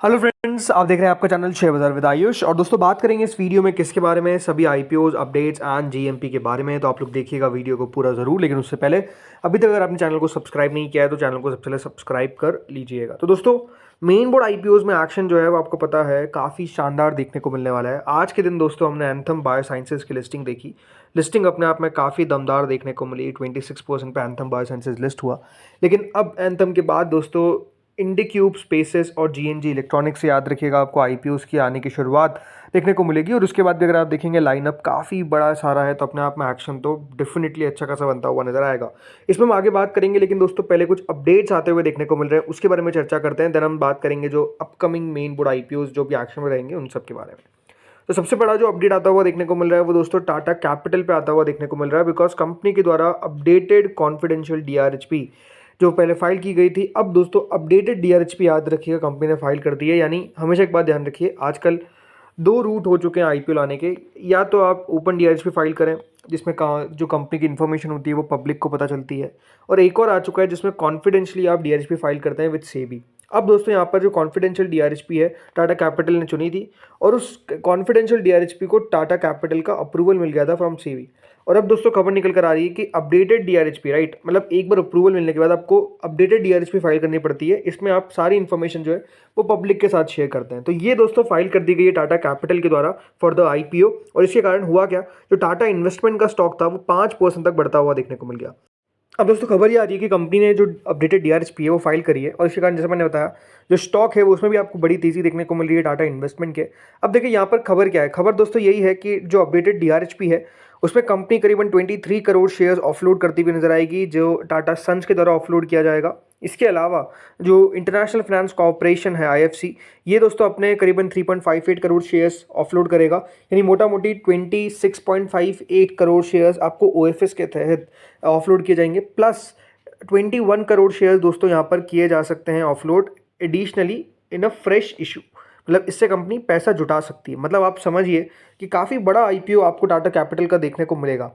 Hello friends, आप देख रहे हैं आपका चैनल शेयर बाजार विद आयुष। और दोस्तों बात करेंगे इस वीडियो में किसके बारे में, सभी आईपीओज अपडेट्स एंड जीएमपी के बारे में। तो आप लोग देखिएगा वीडियो को पूरा ज़रूर, लेकिन उससे पहले अभी तक अगर आपने चैनल को सब्सक्राइब नहीं किया है तो चैनल को सबसे पहले सब्सक्राइब कर लीजिएगा। तो दोस्तों मेन बोर्ड आईपीओज में एक्शन जो है वो आपको पता है काफ़ी शानदार देखने को मिलने वाला है। आज के दिन दोस्तों हमने एंथम बायोसाइंसेज की लिस्टिंग देखी। लिस्टिंग अपने आप में काफ़ी दमदार देखने को मिली। 26% पे एंथम बायोसाइंसेज लिस्ट हुआ। लेकिन अब एंथम के बाद दोस्तों इंडिक्यूब स्पेसेस और जीएनजी इलेक्ट्रॉनिक्स से याद रखिएगा आपको आईपीओस की आने की शुरुआत देखने को मिलेगी। और उसके बाद भी अगर आप देखेंगे लाइनअप काफ़ी बड़ा सारा है, तो अपने आप में एक्शन तो डेफिनेटली अच्छा खासा बनता हुआ नजर आएगा। इसमें हम आगे बात करेंगे, लेकिन दोस्तों पहले कुछ अपडेट्स आते हुए देखने को मिल रहे हैं उसके बारे में चर्चा करते हैं। देन हम बात करेंगे जो अपकमिंग मेन बोर्ड आईपीओस जो भी एक्शन में रहेंगे उन सब के बारे में। तो सबसे बड़ा जो अपडेट आता हुआ देखने को मिल रहा है वो दोस्तों टाटा कैपिटल पे आता हुआ देखने को मिल रहा है। बिकॉज कंपनी के द्वारा अपडेटेड कॉन्फिडेंशियल डीआरएचपी जो पहले फाइल की गई थी, अब दोस्तों अपडेटेड डीआरएचपी याद रखिएगा कंपनी ने फाइल कर दी है। यानी हमेशा एक बात ध्यान रखिए, आजकल दो रूट हो चुके हैं आईपीओ लाने के। या तो आप ओपन डीआरएचपी फाइल करें जिसमें जो कंपनी की इन्फॉर्मेशन होती है वो पब्लिक को पता चलती है, और एक और आ चुका है जिसमें कॉन्फिडेंशियली आप डीआरएचपी फाइल करते हैं विद सेबी। अब दोस्तों यहाँ पर जो कॉन्फिडेंशियल डीआरएचपी है टाटा कैपिटल ने चुनी थी, और उस कॉन्फिडेंशियल डीआरएचपी को टाटा कैपिटल का अप्रूवल मिल गया था फ्रॉम सेबी। और अब दोस्तों खबर निकल कर आ रही है कि अपडेटेड डीआरएचपी, राइट, मतलब एक बार अप्रूवल मिलने के बाद आपको अपडेटेड डीआरएचपी फाइल करनी पड़ती है। इसमें आप सारी इन्फॉर्मेशन जो है वो पब्लिक के साथ शेयर करते हैं। तो ये दोस्तों फाइल कर दी गई है टाटा कैपिटल के द्वारा फॉर द आईपीओ। और इसके कारण हुआ क्या, जो टाटा इन्वेस्टमेंट का स्टॉक था वो 5% तक बढ़ता हुआ देखने को मिल गया। अब दोस्तों खबर ये आ रही है कि कंपनी ने जो अपडेटेड डीआरएचपी है वो फाइल करी है, और इसके कारण जैसे मैंने बताया जो स्टॉक है वो उसमें भी आपको बड़ी तेजी देखने को मिल रही है टाटा इन्वेस्टमेंट के। अब देखिए यहाँ पर खबर क्या है, खबर दोस्तों यही है कि जो अपडेटेड डीआरएचपी है उसमें कंपनी करीबन 23 करोड़ शेयर्स ऑफलोड करती हुई नजर आएगी, जो टाटा सन्स के द्वारा ऑफलोड किया जाएगा। इसके अलावा जो इंटरनेशनल फाइनेंस कॉर्पोरेशन है आईएफसी, ये दोस्तों अपने करीबन 3.58 करोड़ शेयर्स ऑफलोड करेगा। यानी मोटा मोटी 26.58 करोड़ शेयर्स आपको ओएफएस के तहत ऑफलोड किए जाएंगे। प्लस 21 करोड़ शेयर्स दोस्तों यहाँ पर किए जा सकते हैं ऑफलोड एडिशनली इन अ फ्रेश इशू। मतलब इससे कंपनी पैसा जुटा सकती है। मतलब आप समझिए कि काफ़ी बड़ा आईपीओ आपको टाटा कैपिटल का देखने को मिलेगा।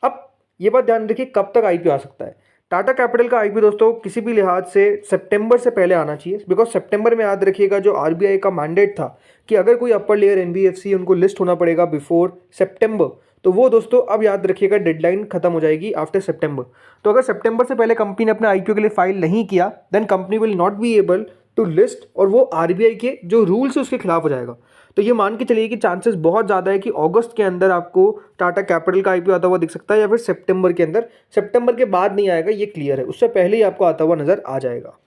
अब ये बात ध्यान रखिए कब तक आईपीओ आ सकता है। टाटा कैपिटल का आईपीओ दोस्तों किसी भी लिहाज से सितंबर से पहले आना चाहिए। बिकॉज सितंबर में याद रखिएगा जो आरबीआई का मैंडेट था कि अगर कोई अपर लेयर एनबीएफसी उनको लिस्ट होना पड़ेगा बिफोर सितंबर, तो वो दोस्तों अब याद रखिएगा डेडलाइन खत्म हो जाएगी आफ्टर सितंबर। तो अगर सितंबर से पहले कंपनी ने अपने आईपीओ के लिए फाइल नहीं किया, then company will not be able to list, और वो आरबीआई के जो रूल्स है उसके खिलाफ हो जाएगा। तो ये मान के चलिए कि चांसेस बहुत ज़्यादा है कि अगस्त के अंदर आपको टाटा कैपिटल का आईपीओ आता हुआ दिख सकता है, या फिर सितंबर के अंदर। सितंबर के बाद नहीं आएगा, ये क्लियर है, उससे पहले ही आपको आता हुआ नजर आ जाएगा।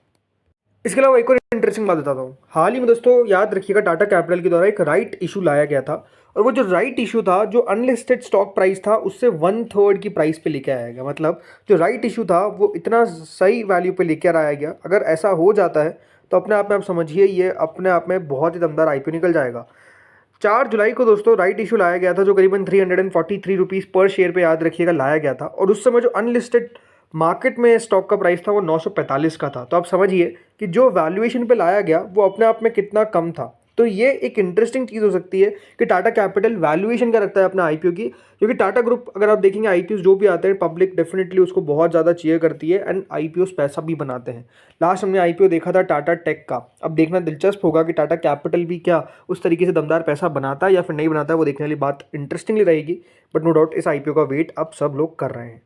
इसके अलावा एक और इंटरेस्टिंग बात बताता हूँ। हाल ही में दोस्तों याद रखिएगा टाटा कैपिटल के द्वारा एक राइट इशू लाया गया था, और वो जो राइट इशू था जो अनलिस्टेड स्टॉक प्राइस था उससे 1/3 की प्राइस पे लेके आया गया। मतलब जो राइट इशू था वो इतना सही वैल्यू पे लेकर आया गया। अगर ऐसा हो जाता है तो अपने आप में आप समझिए ये अपने आप में बहुत ही दमदार आईपीओ निकल जाएगा। 4 जुलाई को दोस्तों राइट इशू लाया गया था जो करीबन 343 रुपीज़ पर शेयर पे याद रखिएगा लाया गया था, और उस समय जो अनलिस्टेड मार्केट में स्टॉक का प्राइस था वो 945 का था। तो आप समझिए कि जो वैल्यूएशन पे लाया गया वो अपने आप में कितना कम था। तो ये एक इंटरेस्टिंग चीज़ हो सकती है कि टाटा कैपिटल वैल्यूएशन का रखता है अपना आईपीओ की, क्योंकि टाटा ग्रुप अगर आप देखेंगे आईपीओ जो भी आते हैं पब्लिक डेफिनेटली उसको बहुत ज़्यादा चीयर करती है, एंड आईपीओ पैसा भी बनाते हैं। लास्ट हमने आईपीओ देखा था टाटा टेक का। अब देखना दिलचस्प होगा कि टाटा कैपिटल भी क्या उस तरीके से दमदार पैसा बनाता है या फिर नहीं बनाता है, वो देखने वाली बात इंटरेस्टिंगली रहेगी। बट नो डाउट इस आईपीओ का वेट अब सब लोग कर रहे हैं।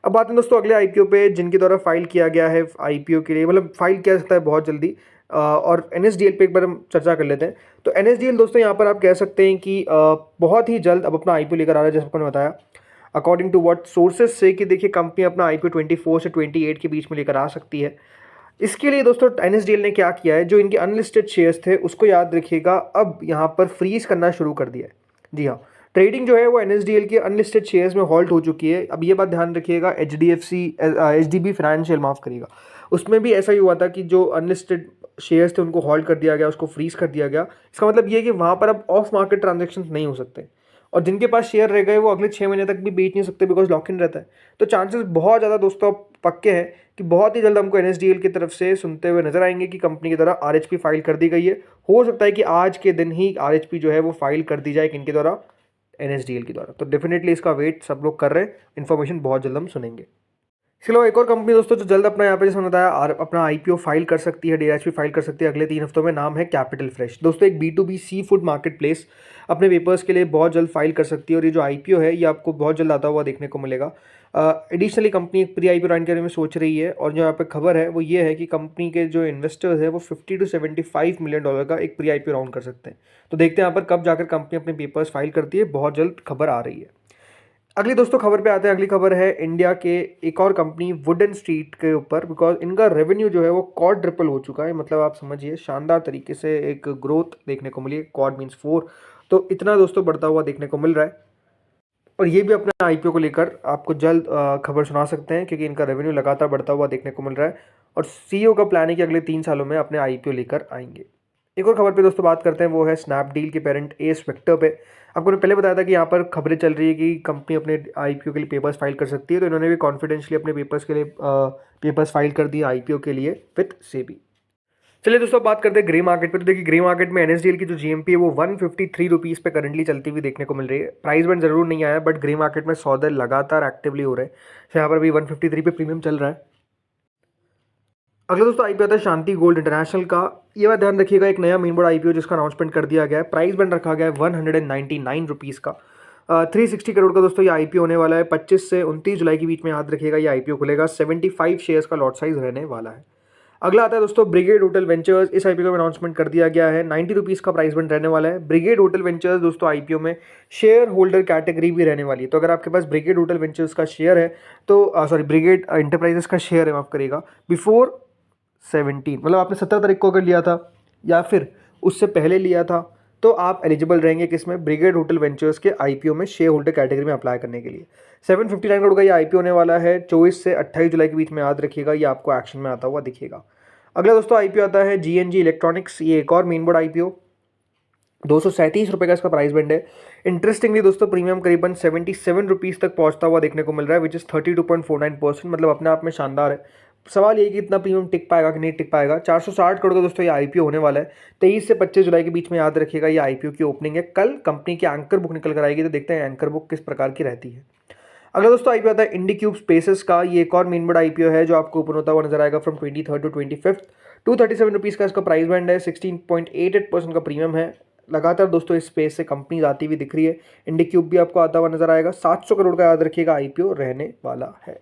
अब बात है दोस्तों अगले आईपीओ पे जिनके द्वारा फाइल किया गया है आईपीओ के लिए, मतलब फाइल किया सकता है बहुत जल्दी। और एनएसडीएल पे एक बार हम चर्चा कर लेते हैं। तो एनएसडीएल दोस्तों यहाँ पर आप कह सकते हैं कि बहुत ही जल्द अब अपना आईपीओ लेकर आ रहा है, जैसे आपको बताया अकॉर्डिंग टू व्हाट सोर्सेज से कि देखिए कंपनी अपना आईपीओ 24 से 28 के बीच में लेकर आ सकती है। इसके लिए दोस्तों एनएसडीएल ने क्या किया है, जो इनके अनलिस्टेड शेयर्स थे उसको याद रखिएगा अब यहाँ पर फ्रीज करना शुरू कर दिया है। जी हाँ, ट्रेडिंग जो है वो एनएसडीएल के अनलिस्टेड शेयर्स में हॉल्ट हो चुकी है। अब ये बात ध्यान रखिएगा एचडीबी फाइनेंशियल माफ करिएगा, उसमें भी ऐसा ही हुआ था कि जो अनलिस्टेड शेयर्स थे उनको हॉल्ट कर दिया गया, उसको फ्रीज कर दिया गया। इसका मतलब ये है कि वहाँ पर अब ऑफ मार्केट ट्रांजेक्शन नहीं हो सकते, और जिनके पास शेयर रह गए वो अगले 6 महीने तक भी बेच नहीं सकते बिकॉज लॉक इन रहता है। तो चांसेस बहुत ज़्यादा दोस्तों पक्के हैं कि बहुत ही जल्द हमको एनएसडीएल की तरफ से सुनते हुए नजर आएंगे कि कंपनी की द्वारा आरएचपी फाइल कर दी गई है। हो सकता है कि आज के दिन ही आरएचपी जो है वो फाइल कर दी जाए किनके द्वारा, एनएसडीएल के द्वारा। तो डेफिनेटली इसका वेट सब लोग कर रहे हैं, इन्फॉर्मेशन बहुत जल्द हम सुनेंगे। इसके अलावा एक और कंपनी दोस्तों जो जल्द अपना यहाँ पे जैसे बताया अपना आईपीओ फाइल कर सकती है, डीआरएच फाइल कर सकती है अगले 3 हफ्तों में, नाम है कैपिटल फ्रेश। दोस्तों एक B2B sea food market place अपने पेपर्स के लिए बहुत जल्द फाइल कर सकती है और ये जो आईपीओ है ये आपको बहुत जल्द आता हुआ देखने को मिलेगा। एडिशनली कंपनी एक प्री आईपीओ रन करने में सोच रही है और जो यहाँ पे खबर है वो ये है कि कंपनी के जो इन्वेस्टर्स है वो 50 to 75 मिलियन डॉलर का एक प्री आईपीओ राउंड कर सकते हैं। तो देखते हैं यहाँ पर कब जाकर कंपनी अपने पेपर्स फाइल करती है, बहुत जल्द खबर आ रही है। अगली दोस्तों खबर पे आते हैं। अगली खबर है इंडिया के एक और कंपनी वुडन स्ट्रीट के ऊपर, बिकॉज इनका रेवेन्यू जो है वो क्वाड ट्रिपल हो चुका है। मतलब आप समझिए शानदार तरीके से एक ग्रोथ देखने को मिली है, क्वाड मीन्स 4, तो इतना दोस्तों बढ़ता हुआ देखने को मिल रहा है। और ये भी अपने आईपीओ को लेकर आपको जल्द खबर सुना सकते हैं क्योंकि इनका रेवेन्यू लगातार बढ़ता हुआ देखने को मिल रहा है और सीईओ का प्लान है कि अगले 3 सालों में अपने आईपीओ लेकर आएंगे। एक और खबर पे दोस्तों बात करते हैं, वो है स्नैपडील के पेरेंट एस वेक्टर पे। आपको पहले बताया था कि यहाँ पर खबरें चल रही है कि कंपनी अपने आईपीओ के लिए पेपर्स फाइल कर सकती है, तो इन्होंने भी कॉन्फिडेंशियली अपने पेपर्स के लिए पेपर्स फाइल कर दिए आईपीओ के लिए विथ सेबी। चलिए दोस्तों बात करते हैं ग्रे मार्केट पे। तो देखिए ग्रे मार्केट में एनएसडीएल की जो जीएमपी है वो 153 रुपीज़ पे करंटली चलती हुई देखने को मिल रही है। प्राइस बैंड जरूर नहीं आया बट ग्रे मार्केट में सौदे लगातार एक्टिवली हो रहे हैं, तो यहाँ पर भी 153 पे प्रीमियम चल रहा है। अगला दोस्तों आईपीओ आता है शांति गोल्ड इंटरनेशनल का। ये बात ध्यान रखिएगा, एक नया मेन बोर्ड आईपीओ जिसका अनाउंसमेंट कर दिया गया है। प्राइस बैंड रखा गया है 199 रुपीज़ का। 360 करोड़ का दोस्तों ये आईपीओ होने वाला है। 25 से 29 जुलाई के बीच में याद रखिएगा ये आईपीओ खुलेगा। 75 शेयर्स का लॉट साइज रहने वाला है। अगला आता है दोस्तों ब्रिगेड होटल वेंचर्स। इस आईपीओ का अनाउंसमेंट कर दिया गया है। 90 रुपीज़ का प्राइस बैंड रहने वाला है। ब्रिगेड होटल वेंचर्स दोस्तों आईपीओ में शेयर होल्डर कैटेगरी भी रहने वाली है। तो अगर आपके पास ब्रिगेड होटल वेंचर्स का शेयर है तो सॉरी ब्रिगेड इंटरप्राइजेस का शेयर है, माफ करिएगा, बिफोर 17 मतलब आपने 17 तारीख को अगर लिया था या फिर उससे पहले लिया था तो आप एलिजिबल रहेंगे किसमें, ब्रिगेड होटल वेंचर्स के आईपीओ में शेयर होल्डर कैटेगरी में अप्लाई करने के लिए। 759 करोड़ का ये आईपीओ होने वाला है। 24 से 28 जुलाई के बीच में याद रखिएगा, ये आपको एक्शन में आता हुआ दिखेगा। अगला दोस्तों आईपीओ आता है जीएनजी इलेक्ट्रॉनिक्स। ये एक और मेन बोर्ड आईपीओ, 237 रुपये का इसका प्राइस बैंड है। इंटरेस्टिंगली दोस्तों प्रीमियम करीबन 77 रुपीज़ तक पहुंचता हुआ देखने को मिल रहा है, विच इज़ 32.49%, मतलब अपने आप में शानदार है। सवाल ये कि इतना प्रीमियम टिक पाएगा कि नहीं टिक पाएगा। 460 करोड़ का दोस्तों ये आईपीओ होने वाला है। 23 से 25 जुलाई के बीच में याद रखिएगा ये आईपीओ की ओपनिंग है। कल कंपनी की एंकर बुक निकल कर आएगी, तो देखते हैं एंकर बुक किस प्रकार की रहती है। अगला दोस्तों आईपीओ आता है इंडिक्यूब स्पेसेस का। ये एक और मेन बोर्ड आईपीओ है जो आपको ओपन होता हुआ नजर आएगा फ्रॉम 23 टू 25। 237 रुपीज़ का इसका प्राइस बैंड है। 16.88% का प्रीमियम है। लगातार दोस्तों इस स्पेस से कंपनीज आती हुई दिख रही है। इंडिक्यूब भी आपको आता हुआ नजर आएगा। 700 करोड़ का याद रखिएगा आईपीओ रहने वाला है।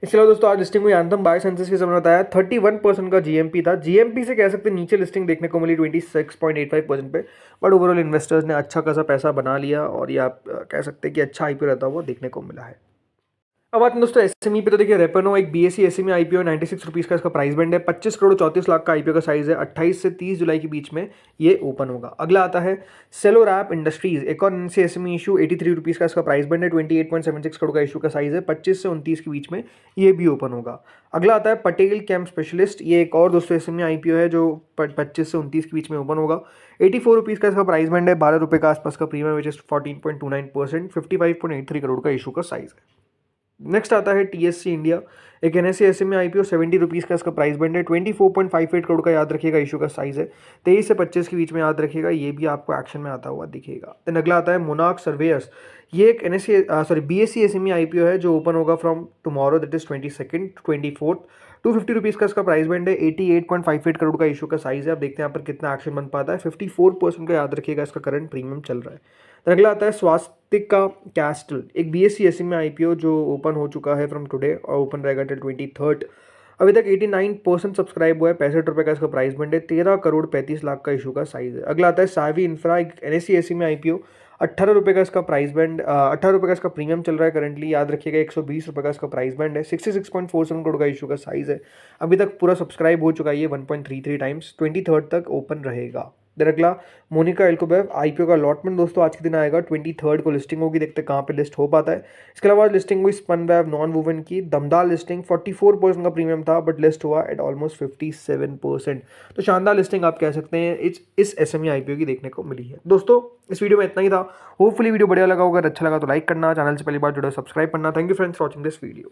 इसके अलावा दोस्तों आज लिस्टिंग हुई एंथम बायोसाइंसेस के समय बताया 31% का जीएमपी था। जीएमपी से कह सकते हैं नीचे लिस्टिंग देखने को मिली 26.85% पे, बट ओवरऑल इन्वेस्टर्स ने अच्छा खासा पैसा बना लिया और ये आप कह सकते हैं कि अच्छा आईपीओ रहता हुआ देखने को मिला है। अब आते हैं दोस्तों एसएमई पे। तो देखिए रेपनो एक बीएसई एसएमई आईपीओ 96 रुपीज़ का इसका प्राइस बैंड है। 25 करोड़ 34 लाख का आईपीओ का साइज है। 28 से 30 जुलाई के बीच में ये ओपन होगा। अगला आता है सेलोरैप इंडस्ट्रीज, एक और इनसे एसएमई इशू 83 रुपीज़ का इसका प्राइस बैंड है। 28.76 करोड़ का इशू का साइज है। 25 से 29 के बीच में ये भी ओपन होगा। अगला आता है पटेल कैम्प स्पेशलिस्ट। ये एक और दोस्तों एसएमई आईपीओ है जो 25 से 29 के बीच में ओपन होगा। 84 रुपीज़ का इसका प्राइस बैंड है। 12 रुपये का आसपास का प्रीमियम विच इज 14.29%। 55.83 करोड़ का इशू का साइज है। नेक्स्ट आता है टीएससी इंडिया, एक एनएससी एसएमई आईपीओ 70 रुपीज़ का इसका प्राइस बैंड है। 24.58 करोड़ का याद रखिएगा इशू का साइज है। 23 से 25 के बीच में याद रखिएगा, ये भी आपको एक्शन में आता हुआ दिखेगा। देन अगला आता है मोनार्क सर्वेयर्स। ये एक एनएससी बीएससी एसएमई आईपीओ है जो ओपन होगा from tomorrow, that is 22 24। 250 rupees का इसका प्राइस बैंड है। 88.58 करोड़ का इशू का साइज है। अब देखते हैं यहाँ पर कितना एक्शन बन पाता है। 54% का याद रखिएगा इसका करंट प्रीमियम चल रहा है। तो अगला आता है स्वास्तिक का कैस्टल, एक बीएससी एसएमई आईपीओ जो ओपन हो चुका है फ्रॉम टुडे और ओपन रहेगा टिल 23। अभी तक 89% सब्सक्राइब हुआ है। 65 रुपये का इसका प्राइस बैंड है। 13 करोड़ 35 लाख का इशू का साइज है। अगला आता है सावी इंफ्रा, एक एनएससी एसएमई आईपीओ 18 रुपये का इसका प्राइस बैंड 18 रुपये का इसका प्रीमियम चल रहा है करंटली, याद रखिएगा। 120 रुपये का इसका प्राइस बैंड है। 66.47 करोड़ का इशू का साइज है। अभी तक पूरा सब्सक्राइब हो चुका है ये 1.33 टाइम्स। 23 तक ओपन रहेगा। देन अगला मोनिका एल्कोबेव आईपीओ का अलॉटमेंट दोस्तों आज के दिन आएगा। 23 को लिस्टिंग होगी, देखते हैं कहाँ पे लिस्ट हो पाता है। इसके अलावा लिस्टिंग हुई स्पनवेव नॉन वुवन की, दमदार लिस्टिंग। 44% का प्रीमियम था बट लिस्ट हुआ एट ऑलमोस्ट 57%। तो शानदार लिस्टिंग आप कह सकते हैं इस एसएमई आईपीओ की देखने को मिली है। दोस्तों इस वीडियो में इतना ही था। होपफुली वीडियो बढ़िया लगा होगा। अच्छा लगा तो लाइक करना, चैनल से पहली बार जुड़े सब्सक्राइब करना। Thank you friends for watching this video.